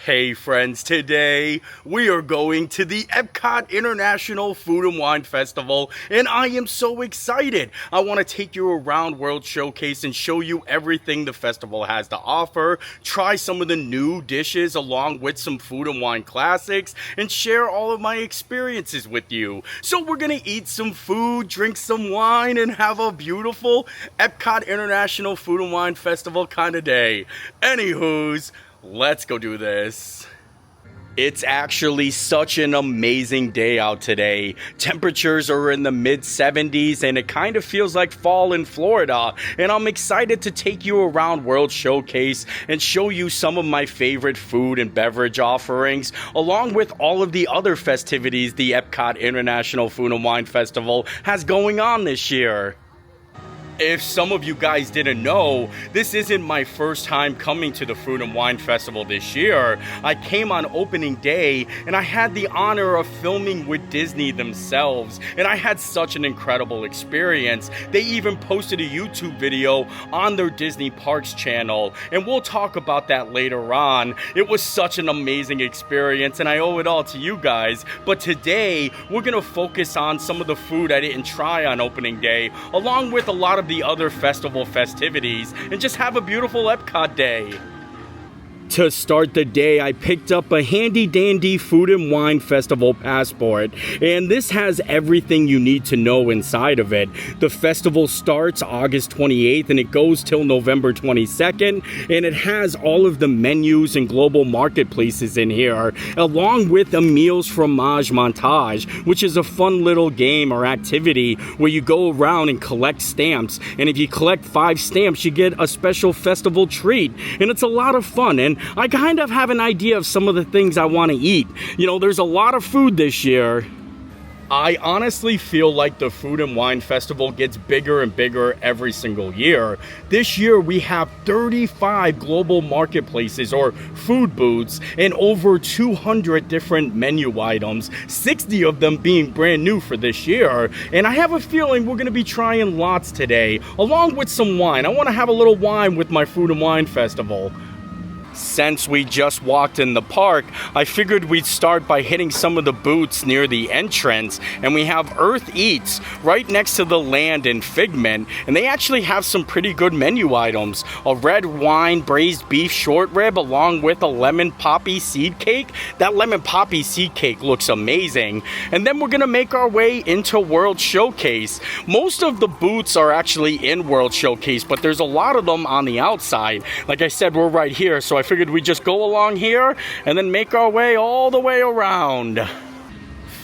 Hey friends, today we are going to the Epcot International Food and Wine Festival, and I am so excited. I want to take you around World Showcase and show you everything the festival has to offer, try some of the new dishes along with some food and wine classics, and share all of my experiences with you. So we're going to eat some food, drink some wine, and have a beautiful Epcot International Food and Wine Festival kind of day. Anywho's, let's go do this. It's actually such an amazing day out today. Temperatures are in the mid-70s and it kind of feels like fall in Florida. And I'm excited to take you around World Showcase and show you some of my favorite food and beverage offerings, along with all of the other festivities the Epcot International Food and Wine Festival has going on this year. If some of you guys didn't know, this isn't my first time coming to the Food and Wine Festival this year. I came on opening day and I had the honor of filming with Disney themselves, and I had such an incredible experience. They even posted a YouTube video on their Disney Parks channel, and we'll talk about that later on. It was such an amazing experience and I owe it all to you guys. But today, we're gonna focus on some of the food I didn't try on opening day, along with a lot of the other festival festivities, and just have a beautiful Epcot day. To start the day, I picked up a handy-dandy Food and Wine Festival passport, and this has everything you need to know inside of it. The festival starts August 28th and it goes till November 22nd, and it has all of the menus and global marketplaces in here, along with a Meals Fromage montage, which is a fun little game or activity where you go around and collect stamps, and if you collect 5 stamps, you get a special festival treat, and it's a lot of fun. And I kind of have an idea of some of the things I want to eat. You know, there's a lot of food this year. I honestly feel like the Food and Wine Festival gets bigger and bigger every single year. This year we have 35 global marketplaces or food booths and over 200 different menu items, 60 of them being brand new for this year. And I have a feeling we're going to be trying lots today, along with some wine. I want to have a little wine with my Food and Wine Festival. Since we just walked in the park, I figured we'd start by hitting some of the booths near the entrance, and we have Earth Eats right next to the Land and Figment, and they actually have some pretty good menu items. A red wine braised beef short rib along with a lemon poppy seed cake. That lemon poppy seed cake looks amazing. And then we're gonna make our way into World Showcase. Most of the booths are actually in World Showcase, but there's a lot of them on the outside. Like I said, we're right here, so I figured we'd just go along here and then make our way all the way around.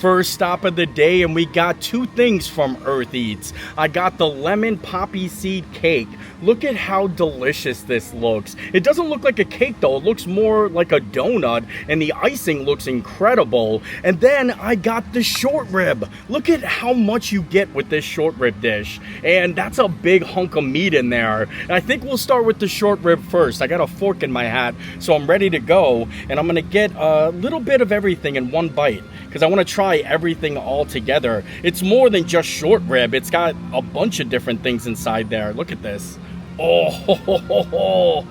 First stop of the day, and we got 2 things from Earth Eats. I got the lemon poppy seed cake. Look at how delicious this looks. It doesn't look like a cake though, it looks more like a donut, and the icing looks incredible. And then I got the short rib. Look at how much you get with this short rib dish, and that's a big hunk of meat in there. And I think we'll start with the short rib first. I got a fork in my hat, so I'm ready to go, and I'm gonna get a little bit of everything in one bite, because I want to try everything all together. It's more than just short rib. It's got a bunch of different things inside there. Look at this. Oh,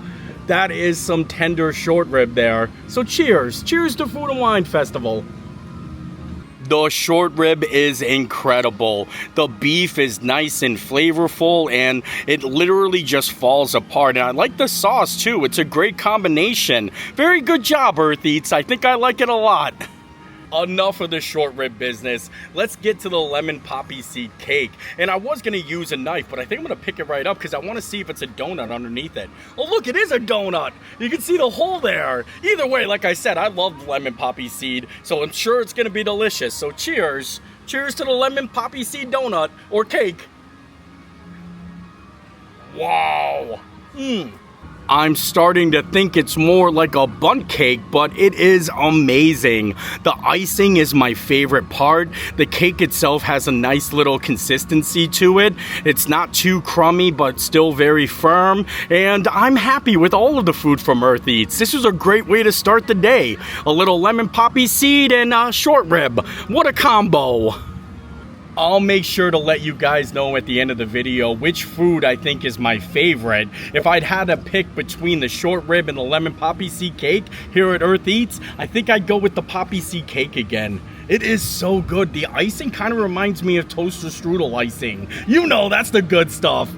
that is some tender short rib there. So cheers. Cheers to Food and Wine Festival. The short rib is incredible. The beef is nice and flavorful, and it literally just falls apart. And I like the sauce too. It's a great combination. Very good job, Earth Eats. I think I like it a lot. Enough of the short rib business. Let's get to the lemon poppy seed cake. And I was going to use a knife, but I think I'm going to pick it right up because I want to see if it's a donut underneath it. Oh, look, it is a donut. You can see the hole there. Either way, like I said, I love lemon poppy seed, so I'm sure it's going to be delicious. So cheers. Cheers to the lemon poppy seed donut or cake. Wow. I'm starting to think it's more like a bundt cake, but it is amazing. The icing is my favorite part. The cake itself has a nice little consistency to it. It's not too crummy, but still very firm. And I'm happy with all of the food from Earth Eats. This was a great way to start the day. A little lemon poppy seed and short rib. What a combo. I'll make sure to let you guys know at the end of the video which food I think is my favorite. If I'd had to pick between the short rib and the lemon poppy seed cake here at Earth Eats, I think I'd go with the poppy seed cake again. It is so good. The icing kind of reminds me of toaster strudel icing. You know, that's the good stuff.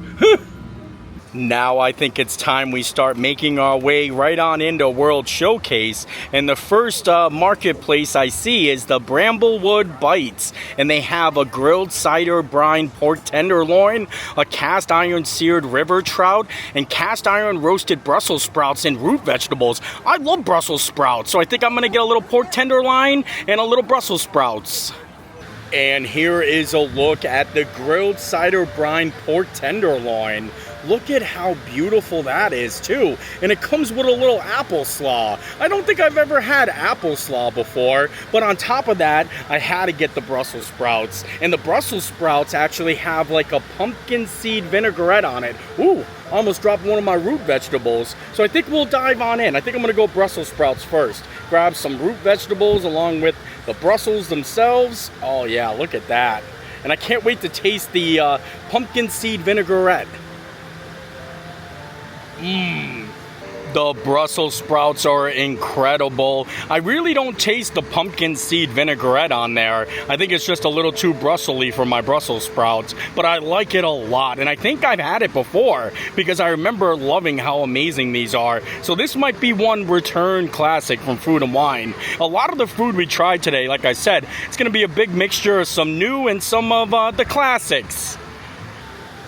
Now I think it's time we start making our way right on into World Showcase. And the first marketplace I see is the Bramblewood Bites. And they have a grilled cider brine pork tenderloin, a cast iron seared river trout, and cast iron roasted Brussels sprouts and root vegetables. I love Brussels sprouts, so I think I'm going to get a little pork tenderloin and a little Brussels sprouts. And here is a look at the grilled cider brine pork tenderloin. Look at how beautiful that is too. And it comes with a little apple slaw. I don't think I've ever had apple slaw before, but on top of that, I had to get the Brussels sprouts. And the Brussels sprouts actually have like a pumpkin seed vinaigrette on it. Ooh, I almost dropped one of my root vegetables. So I think we'll dive on in. I think I'm gonna go Brussels sprouts first. Grab some root vegetables along with the Brussels themselves. Oh yeah, look at that. And I can't wait to taste the pumpkin seed vinaigrette. The Brussels sprouts are incredible. I really don't taste the pumpkin seed vinaigrette on there. I think it's just a little too Brussels-y for my Brussels sprouts, but I like it a lot. And I think I've had it before because I remember loving how amazing these are. So this might be one return classic from Food and Wine. A lot of the food we tried today, like I said, it's going to be a big mixture of some new and some of the classics.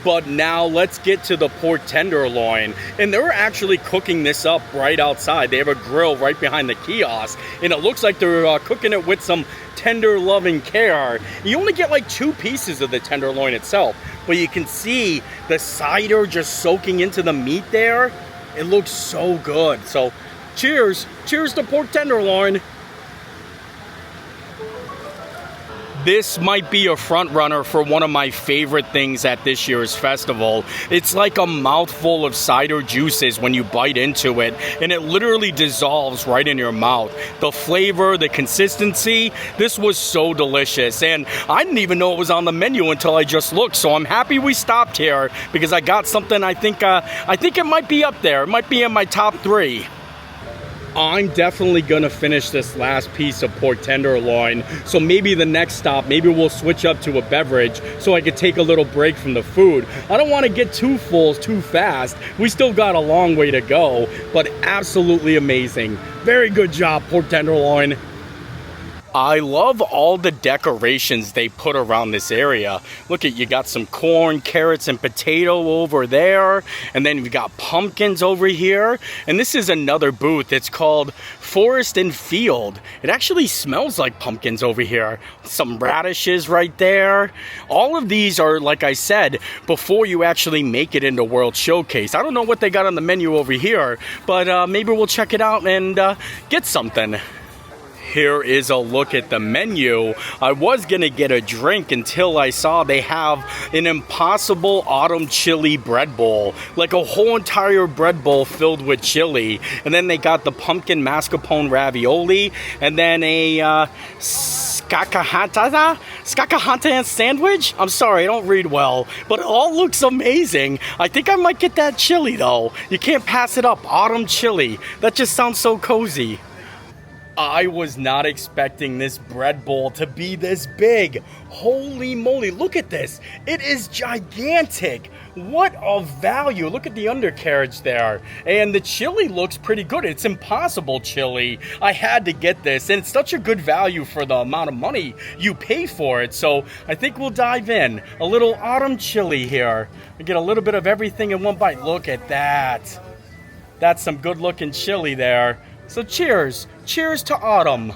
But now let's get to the pork tenderloin. And they're actually cooking this up right outside. They have a grill right behind the kiosk. And it looks like they're cooking it with some tender loving care. You only get like 2 pieces of the tenderloin itself. But you can see the cider just soaking into the meat there. It looks so good. So cheers. Cheers to pork tenderloin. This might be a front runner for one of my favorite things at this year's festival. It's like a mouthful of cider juices when you bite into it, and it literally dissolves right in your mouth. The flavor, the consistency, this was so delicious, and I didn't even know it was on the menu until I just looked, so I'm happy we stopped here because I got something I think it might be up there. It might be in my top 3. I'm definitely gonna finish this last piece of pork tenderloin. So maybe the next stop, maybe we'll switch up to a beverage so I could take a little break from the food. I don't wanna get too full too fast. We still got a long way to go, but absolutely amazing. Very good job, pork tenderloin. I love all the decorations they put around this area. Look at, you got some corn, carrots, and potato over there. And then you've got pumpkins over here. And this is another booth. It's called Forest and Field. It actually smells like pumpkins over here. Some radishes right there. All of these are, like I said, before you actually make it into World Showcase. I don't know what they got on the menu over here, but maybe we'll check it out and get something. Here is a look at the menu. I was gonna get a drink until I saw they have an Impossible Autumn Chili bread bowl. Like a whole entire bread bowl filled with chili. And then they got the pumpkin mascarpone ravioli. And then a skakahanta sandwich? I'm sorry, I don't read well. But it all looks amazing. I think I might get that chili though. You can't pass it up. Autumn chili. That just sounds so cozy. I was not expecting this bread bowl to be this big. Holy moly, look at this. It is gigantic. What a value. Look at the undercarriage there. And the chili looks pretty good. It's Impossible chili. I had to get this, and it's such a good value for the amount of money you pay for it. So I think we'll dive in. A little autumn chili here. We get a little bit of everything in one bite. Look at that. That's some good looking chili there. So cheers. Cheers to autumn.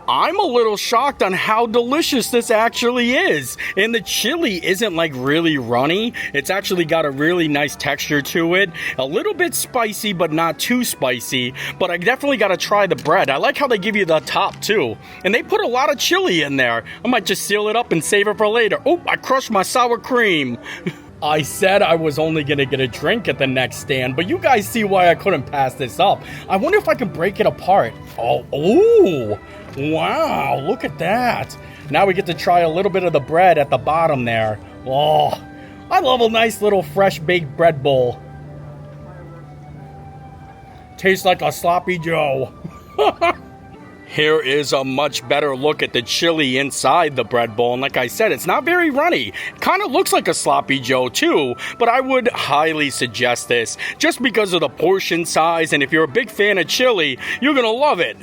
I'm a little shocked on how delicious this actually is. And the chili isn't like really runny. It's actually got a really nice texture to it. A little bit spicy, but not too spicy. But I definitely got to try the bread. I like how they give you the top too. And they put a lot of chili in there. I might just seal it up and save it for later. Oh, I crushed my sour cream. I said I was only going to get a drink at the next stand, but you guys see why I couldn't pass this up. I wonder if I can break it apart. Oh, wow, look at that. Now we get to try a little bit of the bread at the bottom there. Oh, I love a nice little fresh baked bread bowl. Tastes like a sloppy Joe. Here is a much better look at the chili inside the bread bowl. And like I said, it's not very runny. Kind of looks like a sloppy Joe too, but I would highly suggest this just because of the portion size. And if you're a big fan of chili, you're gonna love it.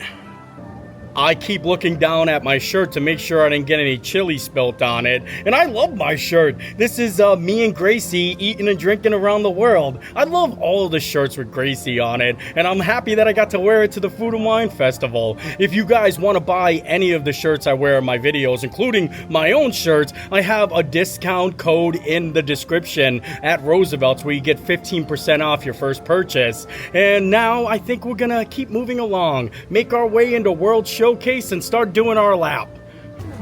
I keep looking down at my shirt to make sure I didn't get any chili spilt on it. And I love my shirt. This is me and Gracie eating and drinking around the world. I love all of the shirts with Gracie on it. And I'm happy that I got to wear it to the Food and Wine Festival. If you guys want to buy any of the shirts I wear in my videos, including my own shirts, I have a discount code in the description at Roosevelt's where you get 15% off your first purchase. And now I think we're going to keep moving along, make our way into World Showcase and start doing our lap.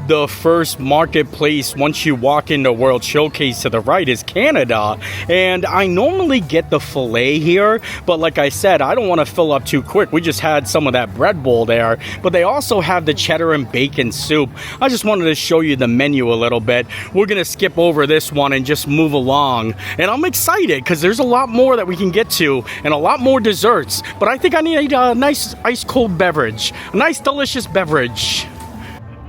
The first marketplace once you walk into World Showcase to the right is Canada, and I normally get the filet here, but like I said, I don't want to fill up too quick. We just had some of that bread bowl there, but they also have the cheddar and bacon soup. I just wanted to show you the menu a little bit. We're gonna skip over this one and just move along, and I'm excited because there's a lot more that we can get to and a lot more desserts, but I think I need a nice ice cold beverage, a nice delicious beverage.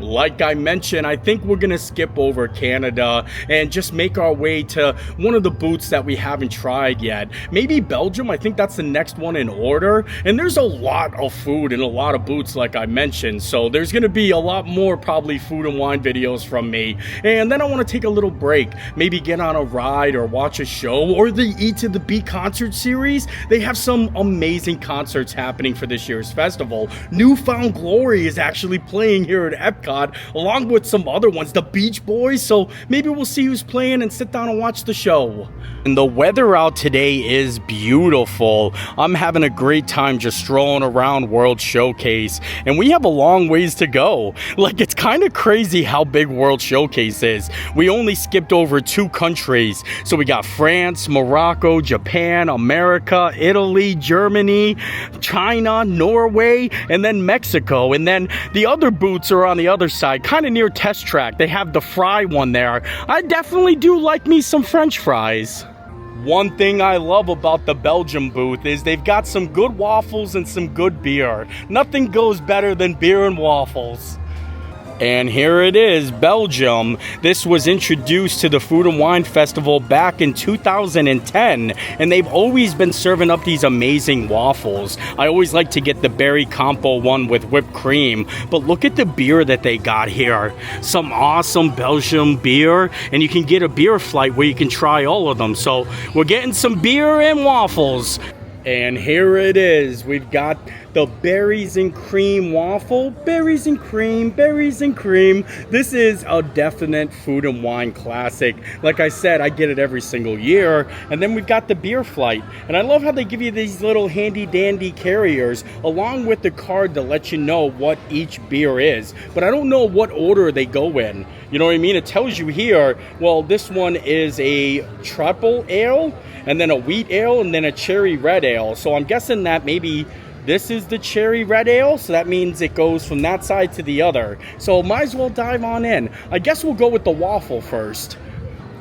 Like I mentioned, I think we're going to skip over Canada and just make our way to one of the booths that we haven't tried yet. Maybe Belgium, I think that's the next one in order. And there's a lot of food and a lot of booths like I mentioned. So there's going to be a lot more probably food and wine videos from me. And then I want to take a little break. Maybe get on a ride or watch a show or the E to the B concert series. They have some amazing concerts happening for this year's festival. New Found Glory is actually playing here at Epcot, along with some other ones, the Beach Boys, so maybe we'll see who's playing and sit down and watch the show. And the weather out today is beautiful. I'm having a great time just strolling around World Showcase, and we have a long ways to go. Like, it's kind of crazy how big World Showcase is. We only skipped over 2 countries, so we got France, Morocco, Japan, America, Italy, Germany, China, Norway, and then Mexico, and then the other booths are on the other side, kind of near Test Track. They have the fry one there. I definitely do like me some French fries. One thing I love about the Belgium booth is they've got some good waffles and some good beer. Nothing goes better than beer and waffles. And here it is, Belgium. This was introduced to the Food and Wine Festival back in 2010, and they've always been serving up these amazing waffles. I always like to get the berry compo one with whipped cream, but look at the beer that they got here. Some awesome Belgium beer, and you can get a beer flight where you can try all of them. So we're getting some beer and waffles. And here it is. We've got the berries and cream waffle. Berries and cream, berries and cream. This is a definite Food and Wine classic. Like I said, I get it every single year. And then we've got the beer flight. And I love how they give you these little handy dandy carriers along with the card to let you know what each beer is. But I don't know what order they go in. You know what I mean? It tells you here, well, this one is a triple ale, and then a wheat ale, and then a cherry red ale. So I'm guessing that maybe this is the cherry red ale, so that means it goes from that side to the other. So might as well dive on in. I guess we'll go with the waffle first.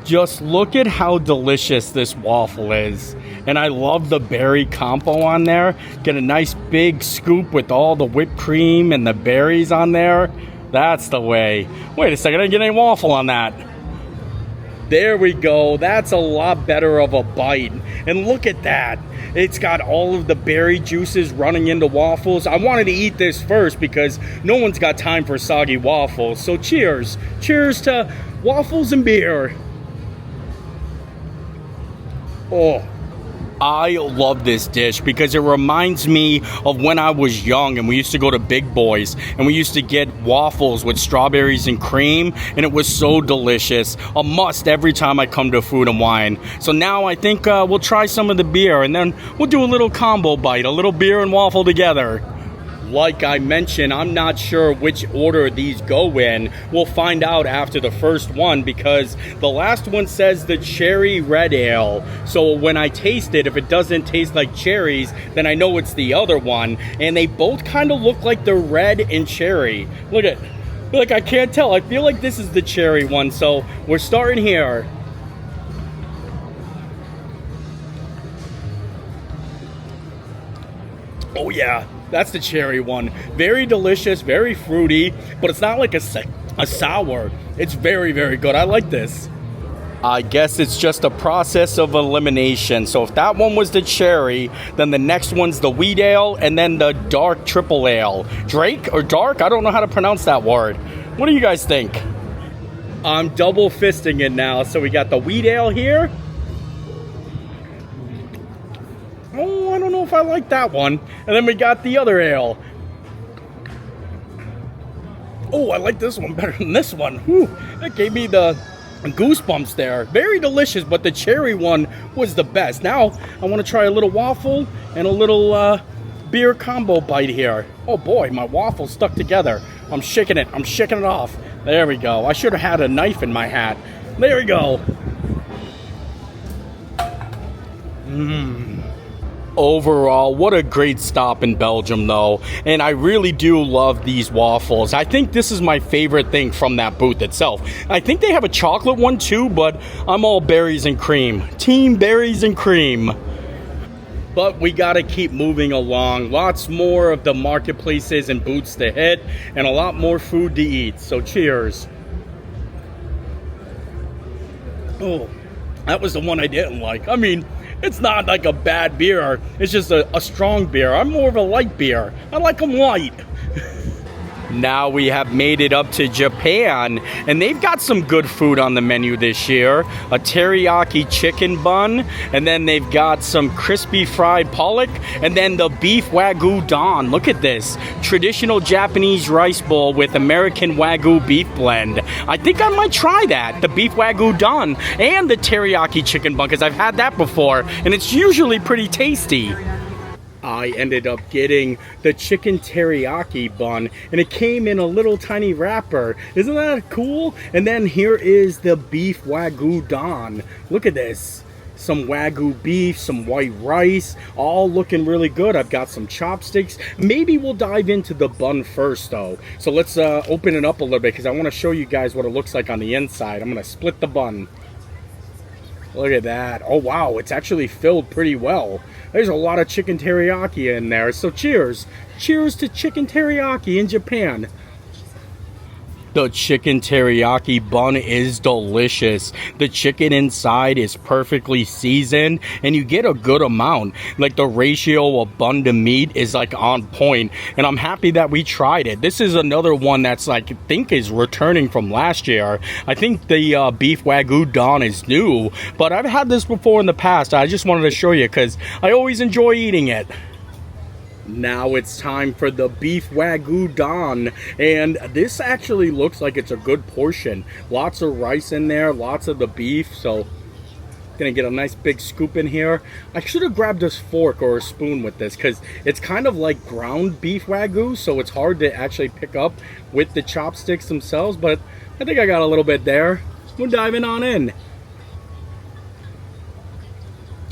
Just look at how delicious this waffle is. And I love the berry compo on there. Get a nice big scoop with all the whipped cream and the berries on there. That's the way. Wait a second, I didn't get any waffle on that. There we go. That's a lot better of a bite. And look at that. It's got all of the berry juices running into waffles. I wanted to eat this first because no one's got time for soggy waffles. So cheers. Cheers to waffles and beer. Oh, I love this dish because it reminds me of when I was young and we used to go to Big Boys and we used to get waffles with strawberries and cream, and it was so delicious. A must every time I come to Food and Wine. So now I think we'll try some of the beer, and then we'll do a little combo bite, a little beer and waffle together. Like I mentioned, I'm not sure which order these go in. We'll find out after the first one because the last one says the cherry red ale. So when I taste it, if it doesn't taste like cherries, then I know it's the other one. And they both kind of look like the red and cherry. Look at Like, I can't tell. I feel like this is the cherry one, so we're starting here. Oh yeah, that's the cherry one. Very delicious, very fruity, but it's not like a sour. It's very, very good. I like this. I guess it's just a process of elimination. So if that one was the cherry, then the next one's the wheat ale, and then the dark triple ale. Drake or dark? I don't know how to pronounce that word. What do you guys think? I'm double fisting it now. So we got the wheat ale here. Oh, I don't know if I like that one. And then we got the other ale. Oh, I like this one better than this one. Whew, that gave me the goosebumps there. Very delicious, but the cherry one was the best. Now, I want to try a little waffle and a little beer combo bite here. Oh boy, my waffle's stuck together. I'm shaking it. I'm shaking it off. There we go. I should have had a knife in my hat. There we go. Overall, what a great stop in Belgium, though. And I really do love these waffles. I think this is my favorite thing from that booth itself. I think they have a chocolate one, too, but I'm all berries and cream. Team berries and cream. But we got to keep moving along. Lots more of the marketplaces and booths to hit, and a lot more food to eat. So cheers. Oh, that was the one I didn't like. I mean, it's not like a bad beer. It's just a strong beer. I'm more of a light beer. I like them light. Now we have made it up to Japan, and they've got some good food on the menu this year. A teriyaki chicken bun, and then they've got some crispy fried pollock, and then the beef wagyu don. Look at this. Traditional Japanese rice bowl with American wagyu beef blend. I think I might try that. The beef wagyu don and the teriyaki chicken bun, because I've had that before, and it's usually pretty tasty. I ended up getting the chicken teriyaki bun, and it came in a little tiny wrapper. Isn't that cool? And then here is the beef wagyu don. Look at this. Some wagyu beef, some white rice, all looking really good. I've got some chopsticks. Maybe we'll dive into the bun first, though. So let's open it up a little bit, because I want to show you guys what it looks like on the inside. I'm going to split the bun. Look at that. Oh, wow. It's actually filled pretty well. There's a lot of chicken teriyaki in there. So cheers. Cheers to chicken teriyaki in Japan. The chicken teriyaki bun is delicious. The chicken inside is perfectly seasoned, and you get a good amount. Like, the ratio of bun to meat is like on point, and I'm happy that we tried it. This is another one that's like, I think is returning from last year. I think the beef wagyu don is new, but I've had this before in the past. I just wanted to show you because I always enjoy eating it. Now it's time for the beef wagyu don, and this actually looks like it's a good portion. Lots of rice in there, lots of the beef, so gonna get a nice big scoop in here. I should have grabbed a fork or a spoon with this, because it's kind of like ground beef wagyu, so it's hard to actually pick up with the chopsticks themselves, but I think I got a little bit there. We're diving on in.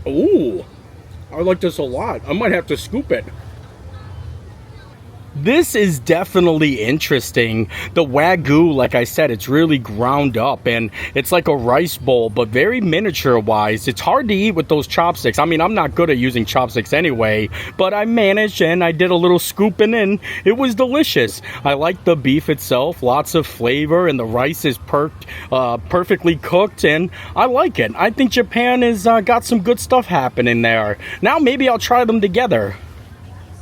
Ooh, I like this a lot. I might have to scoop it. This is definitely interesting. The wagyu, like I said, it's really ground up, and it's like a rice bowl, but very miniature wise. It's hard to eat with those chopsticks. I mean, I'm not good at using chopsticks anyway, but I managed, and I did a little scooping in. It was delicious. I like the beef itself, lots of flavor, and the rice is perfectly cooked, and I like it. I think Japan has got some good stuff happening there. Now maybe I'll try them together.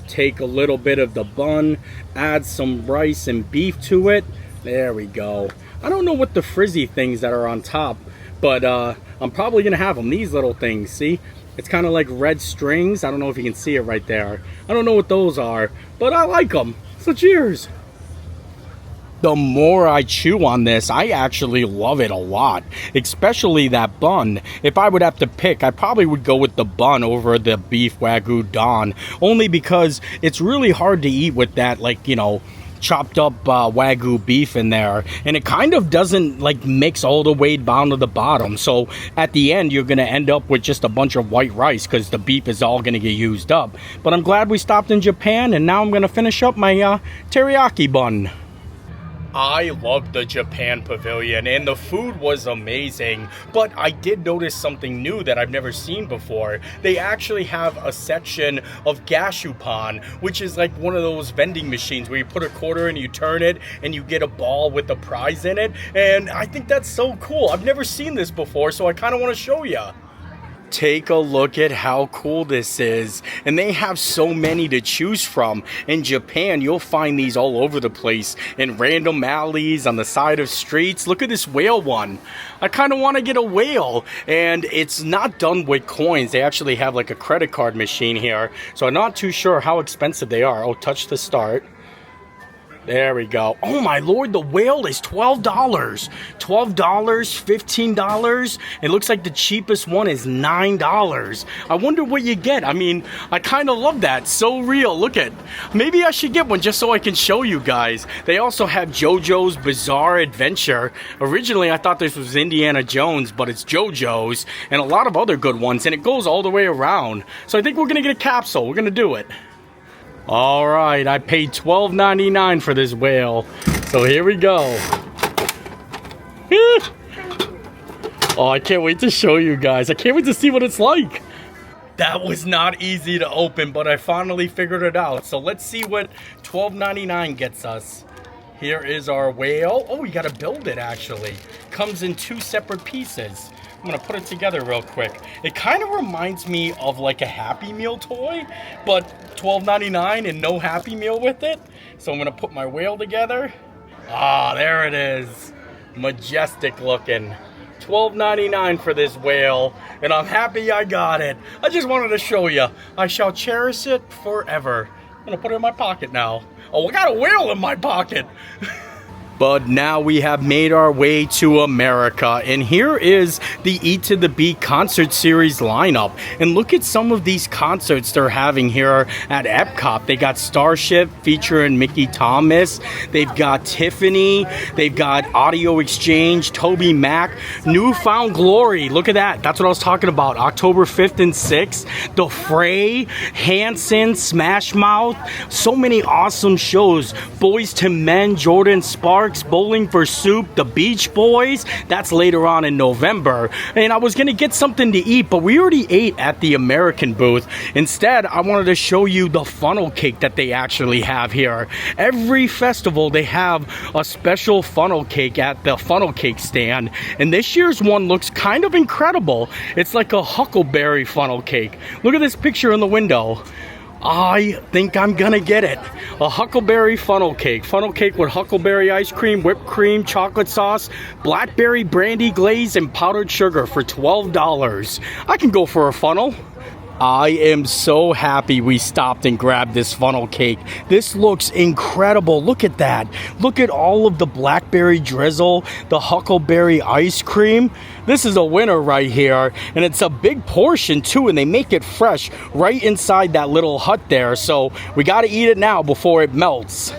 Take a little bit of the bun, add some rice and beef to it. There we go. I don't know what the frizzy things that are on top, but I'm probably gonna have them. These little things, see? It's kind of like red strings. I don't know if you can see it right there. I don't know what those are, but I like them. So cheers. The more I chew on this, I actually love it a lot, especially that bun. If I would have to pick, I probably would go with the bun over the beef wagyu don, only because it's really hard to eat with that, like, you know, chopped up wagyu beef in there, and it kind of doesn't like mix all the way down to the bottom. So at the end, you're gonna end up with just a bunch of white rice because the beef is all gonna get used up. But I'm glad we stopped in Japan, and now I'm gonna finish up my teriyaki bun. I loved the Japan Pavilion and the food was amazing, but I did notice something new that I've never seen before. They actually have a section of gashupan, which is like one of those vending machines where you put a quarter in, you turn it, and you get a ball with the prize in it. And I think that's so cool. I've never seen this before, so I kind of want to show you. Take a look at how cool this is. And they have so many to choose from. In Japan, you'll find these all over the place in random alleys, on the side of streets. Look at this whale one. I kind of want to get a whale. And it's not done with coins. They actually have like a credit card machine here. So I'm not too sure how expensive they are. Oh, touch the start. There we go. Oh my lord, the whale is $12. $12, $15. It looks like the cheapest one is $9. I wonder what you get. I mean, I kind of love that. So real. Look at. Maybe I should get one just so I can show you guys. They also have JoJo's Bizarre Adventure. Originally, I thought this was Indiana Jones, but it's JoJo's and a lot of other good ones, and it goes all the way around. So I think we're going to get a capsule. We're going to do it. All right, I paid $12.99 for this whale. So here we go. Oh, I can't wait to show you guys. I can't wait to see what it's like. That was not easy to open, but I finally figured it out. So let's see what $12.99 gets us. Here is our whale. Oh, you got to build it, actually. Comes in 2 separate pieces. I'm gonna put it together real quick. It kind of reminds me of like a Happy Meal toy, but $12.99 and no Happy Meal with it. So I'm gonna put my whale together. Ah, there it is. Majestic looking. $12.99 for this whale, and I'm happy I got it. I just wanted to show you. I shall cherish it forever. I'm gonna put it in my pocket now. Oh, I got a whale in my pocket. But now we have made our way to America, and here is the Eat to the Beat concert series lineup. And look at some of these concerts they're having here at Epcot. They got Starship featuring Mickey Thomas. They've got Tiffany. They've got Audio Exchange, Toby Mac, Newfound Glory. Look at that. That's what I was talking about. October 5th and 6th. The Fray, Hanson, Smash Mouth. So many awesome shows. Boys to Men, Jordan Sparks, Bowling for Soup, the Beach Boys. That's later on in November. And I was going to get something to eat, but we already ate at the American booth. Instead, I wanted to show you the funnel cake that they actually have here. Every festival, they have a special funnel cake at the funnel cake stand. And this year's one looks kind of incredible. It's like a huckleberry funnel cake. Look at this picture in the window. I think I'm gonna get it. A huckleberry funnel cake. Funnel cake with huckleberry ice cream, whipped cream, chocolate sauce, blackberry brandy glaze, and powdered sugar for $12. I can go for a funnel. I am so happy we stopped and grabbed this funnel cake. This looks incredible. Look at that. Look at all of the blackberry drizzle, the huckleberry ice cream. This is a winner right here. And it's a big portion too, and they make it fresh right inside that little hut there. So we got to eat it now before it melts.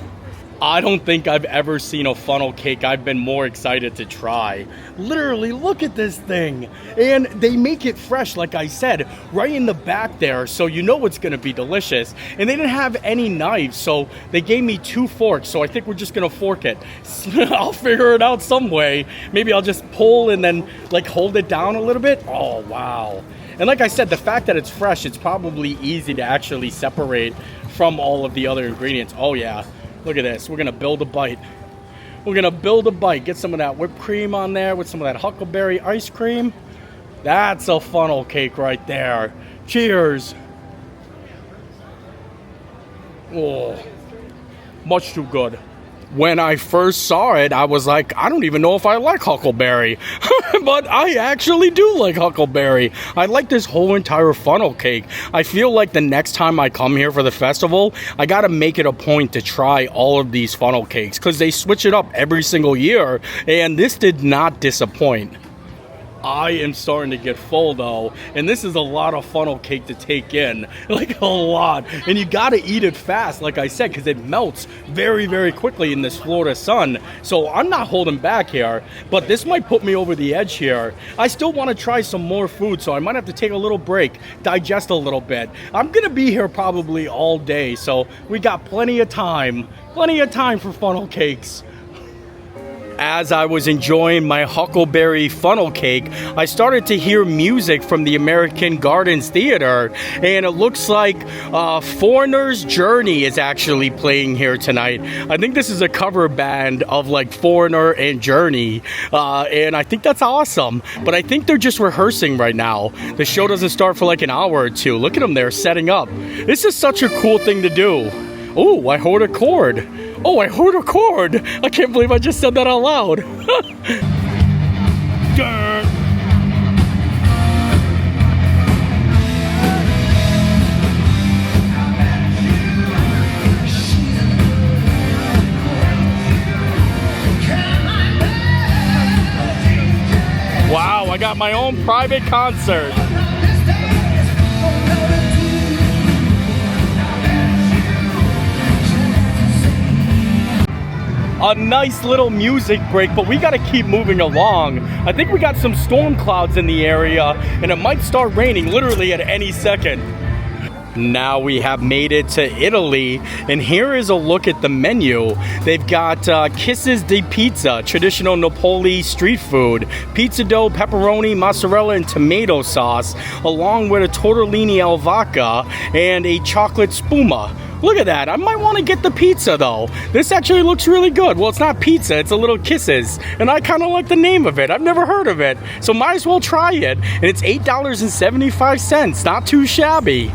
I don't think I've ever seen a funnel cake I've been more excited to try. Literally, look at this thing. And they make it fresh, like I said, right in the back there, so you know it's going to be delicious. And they didn't have any knives, so they gave me 2 forks, so I think we're just going to fork it. I'll figure it out some way. Maybe I'll just pull and then, like, hold it down a little bit. Oh, wow. And like I said, the fact that it's fresh, it's probably easy to actually separate from all of the other ingredients. Oh, yeah. Look at this. We're going to build a bite. We're going to build a bite. Get some of that whipped cream on there with some of that huckleberry ice cream. That's a funnel cake right there. Cheers. Oh, much too good. When I first saw it, I was like, I don't even know if I like huckleberry. But I actually do like huckleberry. I like this whole entire funnel cake. I feel like the next time I come here for the festival, I gotta make it a point to try all of these funnel cakes because they switch it up every single year, and this did not disappoint. I am starting to get full though, and this is a lot of funnel cake to take in, like a lot. And you gotta eat it fast, like I said, because it melts very, very quickly in this Florida sun. So I'm not holding back here, but this might put me over the edge here. I still want to try some more food, so I might have to take a little break, digest a little bit. I'm gonna be here probably all day, so we got plenty of time for funnel cakes. As I was enjoying my huckleberry funnel cake, I started to hear music from the American Gardens Theater, and it looks like Foreigner's Journey is actually playing here tonight. I think this is a cover band of like Foreigner and Journey, and I think that's awesome. But I think they're just rehearsing right now. The show doesn't start for like an hour or two. Look at them there setting up. This is such a cool thing to do. Oh, I heard a chord. Oh, I heard a chord. I can't believe I just said that out loud. Wow, I got my own private concert. A nice little music break, but we got to keep moving along. I think we got some storm clouds in the area, and it might start raining literally at any second. Now we have made it to Italy, and here is a look at the menu. They've got Kisses di Pizza, traditional Napoli street food, pizza dough, pepperoni, mozzarella, and tomato sauce, along with a tortellini al vodka and a chocolate spuma. Look at that. I might want to get the pizza, though. This actually looks really good. Well, it's not pizza. It's a Little Kisses. And I kind of like the name of it. I've never heard of it. So might as well try it. And it's $8.75. Not too shabby.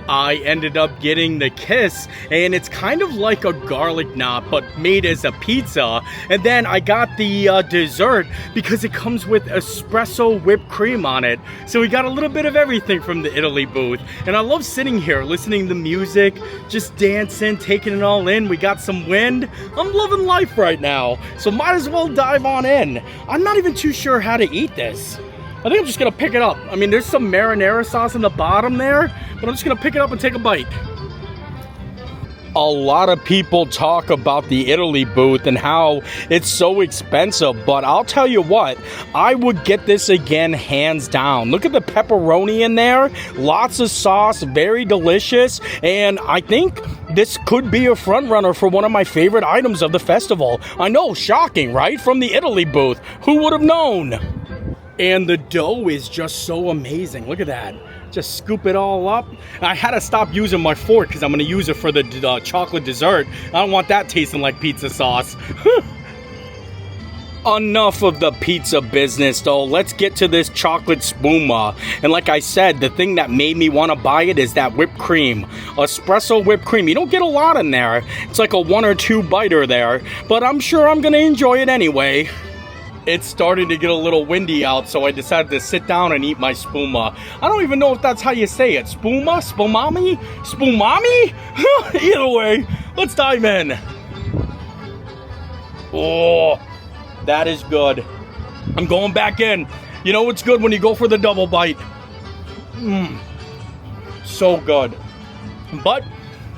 I ended up getting the Kiss, and it's kind of like a garlic knot, but made as a pizza. And then I got the dessert because it comes with espresso whipped cream on it. So we got a little bit of everything from the Italy booth. And I love sitting here, listening to music, just dancing, taking it all in. We got some wind. I'm loving life right now. So might as well dive on in. I'm not even too sure how to eat this. I think I'm just gonna pick it up. I mean, there's some marinara sauce in the bottom there, but I'm just gonna pick it up and take a bite. A lot of people talk about the Italy booth and how it's so expensive, but I'll tell you what, I would get this again hands down. Look at the pepperoni in there, lots of sauce, very delicious, and I think this could be a front runner for one of my favorite items of the festival. I know, shocking, right? From the Italy booth. Who would have known? And the dough is just so amazing. Look at that. Just scoop it all up. I had to stop using my fork because I'm going to use it for the chocolate dessert. I don't want that tasting like pizza sauce. Enough of the pizza business, though. Let's get to this chocolate spuma. And like I said, the thing that made me want to buy it is that whipped cream. Espresso whipped cream. You don't get a lot in there. It's like a 1 or 2 biter there. But I'm sure I'm going to enjoy it anyway. It's starting to get a little windy out, so I decided to sit down and eat my spuma. I don't even know if that's how you say it. Spuma? Spumami? Spumami? Either way, let's dive in. Oh, that is good. I'm going back in. You know it's good when you go for the double bite. So good. But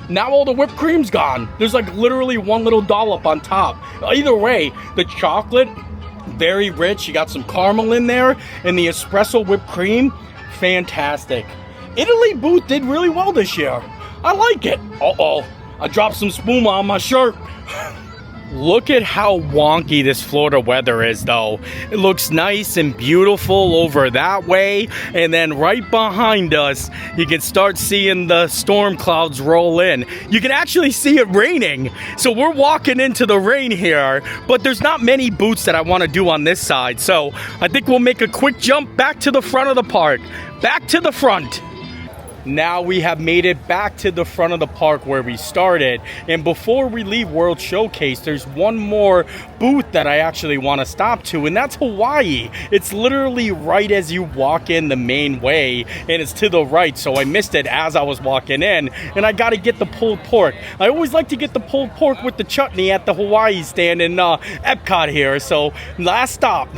now all the whipped cream's gone. There's like literally one little dollop on top. Either way, the chocolate, very rich. You got some caramel in there, and the espresso whipped cream, fantastic. Italy booth did really well this year. I like it. Uh-oh, I dropped some spuma on my shirt. Look at how wonky this Florida weather is, though. It looks nice and beautiful over that way, and then right behind us, you can start seeing the storm clouds roll in. You can actually see it raining, so we're walking into the rain here, but there's not many booths that I want to do on this side, so I think we'll make a quick jump back to the front of the park. Back to the front. Now we have made it back to the front of the park where we started, and before we leave World Showcase, there's one more booth that I actually want to stop to, and that's Hawaii. It's literally right as you walk in the main way, and it's to the right, so I missed it as I was walking in, and I got to get the pulled pork. I always like to get the pulled pork with the chutney at the Hawaii stand in Epcot here, so last stop.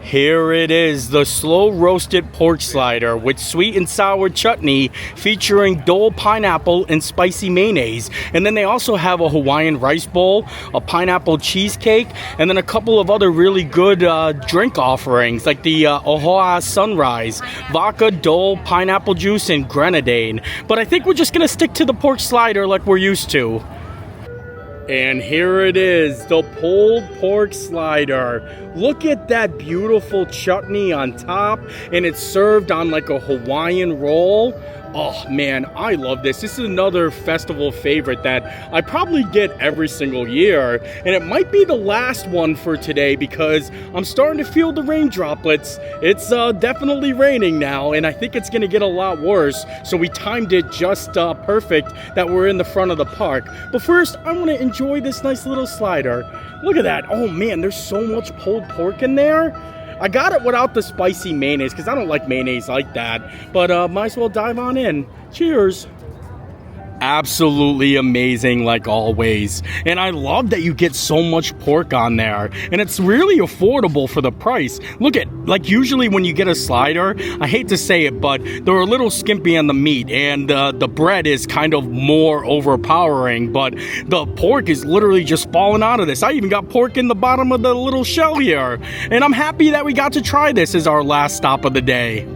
Here it is, the slow roasted pork slider with sweet and sour chutney featuring Dole pineapple and spicy mayonnaise. And then they also have a Hawaiian rice bowl, a pineapple cheesecake, and then a couple of other really good drink offerings like the Oahu Sunrise, vodka, Dole, pineapple juice, and grenadine. But I think we're just going to stick to the pork slider like we're used to. And here it is, the pulled pork slider. Look at that beautiful chutney on top, and it's served on like a Hawaiian roll. Oh man, I love this. This is another festival favorite that I probably get every single year. And it might be the last one for today because I'm starting to feel the rain droplets. It's definitely raining now, and I think it's gonna get a lot worse. So we timed it just perfect that we're in the front of the park. But first, I wanna enjoy this nice little slider. Look at that. Oh man, there's so much pulled pork in there. I got it without the spicy mayonnaise because I don't like mayonnaise like that. But might as well dive on in. Cheers. Absolutely amazing like always, and I love that you get so much pork on there, and it's really affordable for the price. Look at, like, usually when you get a slider, I hate to say it, but they're a little skimpy on the meat, and the bread is kind of more overpowering, but the pork is literally just falling out of this. I even got pork in the bottom of the little shell here, and I'm happy that we got to try this as our last stop of the day.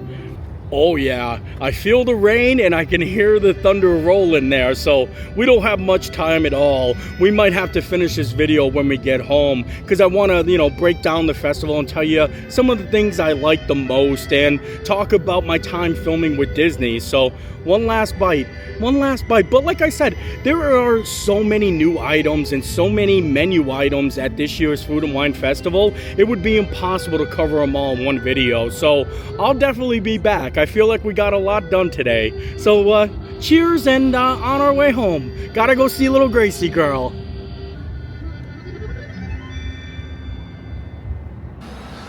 Oh yeah, I feel the rain and I can hear the thunder rolling there, so we don't have much time at all. We might have to finish this video when we get home because I want to, break down the festival and tell you some of the things I like the most and talk about my time filming with Disney. So one last bite. But like I said, there are so many new items and so many menu items at this year's Food and Wine Festival, it would be impossible to cover them all in one video. So I'll definitely be back. I feel like we got a lot done today. So cheers, and on our way home, gotta go see little Gracie girl.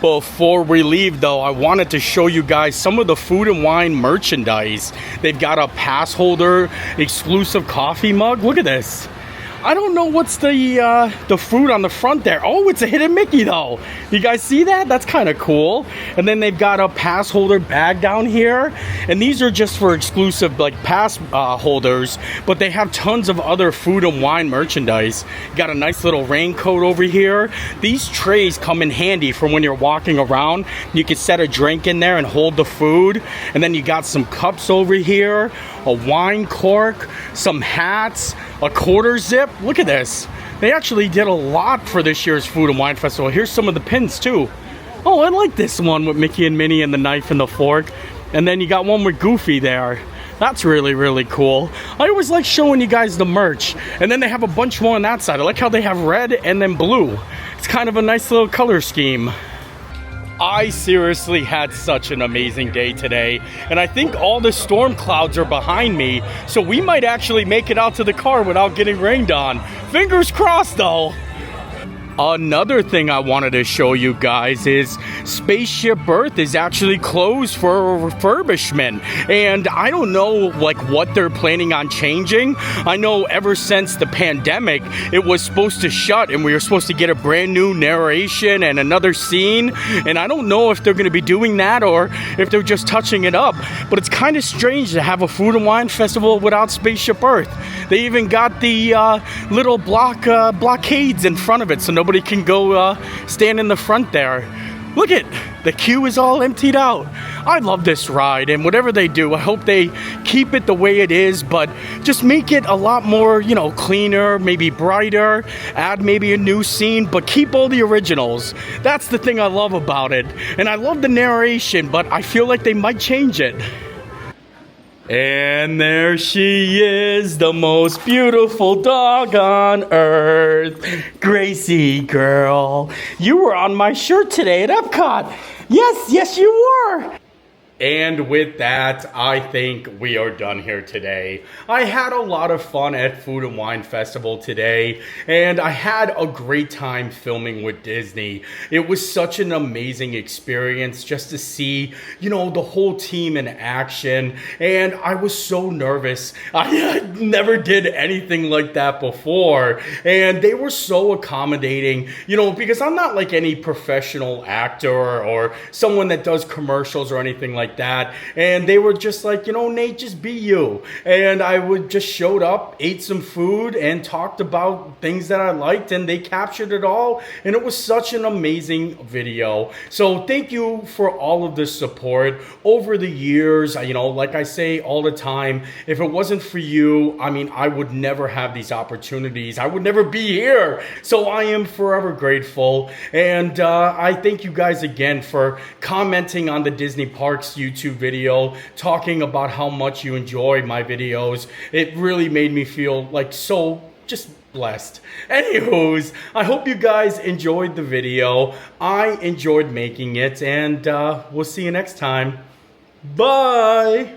Before we leave though, I wanted to show you guys some of the Food and Wine merchandise. They've got a pass holder exclusive coffee mug. Look at this. I don't know what's the fruit on the front there. Oh, it's a hidden Mickey though. You guys see that? That's kind of cool. And then they've got a pass holder bag down here. And these are just for exclusive like pass holders. But they have tons of other Food and Wine merchandise. Got a nice little raincoat over here. These trays come in handy for when you're walking around. You can set a drink in there and hold the food. And then you got some cups over here, a wine cork, some hats, a quarter zip. Look at this. They actually did a lot for this year's Food and Wine Festival. Here's some of the pins too. Oh, I like this one with Mickey and Minnie and the knife and the fork. And then you got one with Goofy there. That's really, really cool. I always like showing you guys the merch. And then they have a bunch more on that side. I like how they have red and then blue. It's kind of a nice little color scheme. I seriously had such an amazing day today, and I think all the storm clouds are behind me, so we might actually make it out to the car without getting rained on. Fingers crossed though. Another thing I wanted to show you guys is Spaceship Earth is actually closed for refurbishment, and I don't know like what they're planning on changing. I know ever since the pandemic it was supposed to shut and we were supposed to get a brand new narration and another scene, and I don't know if they're going to be doing that or if they're just touching it up, but it's kind of strange to have a Food and Wine Festival without Spaceship Earth. They even got the little blockades in front of it so nobody can go stand in the front there. Look at the queue is all emptied out. I love this ride, and whatever they do, I hope they keep it the way it is, but just make it a lot more, cleaner, maybe brighter, add maybe a new scene, but keep all the originals. That's the thing I love about it. And I love the narration, but I feel like they might change it. And there she is, the most beautiful dog on earth. Gracie girl, you were on my shirt today at Epcot. Yes, you were. And with that, I think we are done here today. I had a lot of fun at Food and Wine Festival today, and I had a great time filming with Disney. It was such an amazing experience just to see, the whole team in action, and I was so nervous. I never did anything like that before, and they were so accommodating, because I'm not like any professional actor or someone that does commercials or anything like like that. And they were just like, you know, Nate, just be you. And I would just showed up, ate some food, and talked about things that I liked, and they captured it all. And it was such an amazing video. So thank you for all of the support over the years. You know, like I say all the time, if it wasn't for you, I mean, I would never have these opportunities. I would never be here. So I am forever grateful. And I thank you guys again for commenting on the Disney Parks YouTube video, talking about how much you enjoy my videos. It really made me feel like so just blessed. Anywho's, I hope you guys enjoyed the video. I enjoyed making it, and we'll see you next time. Bye!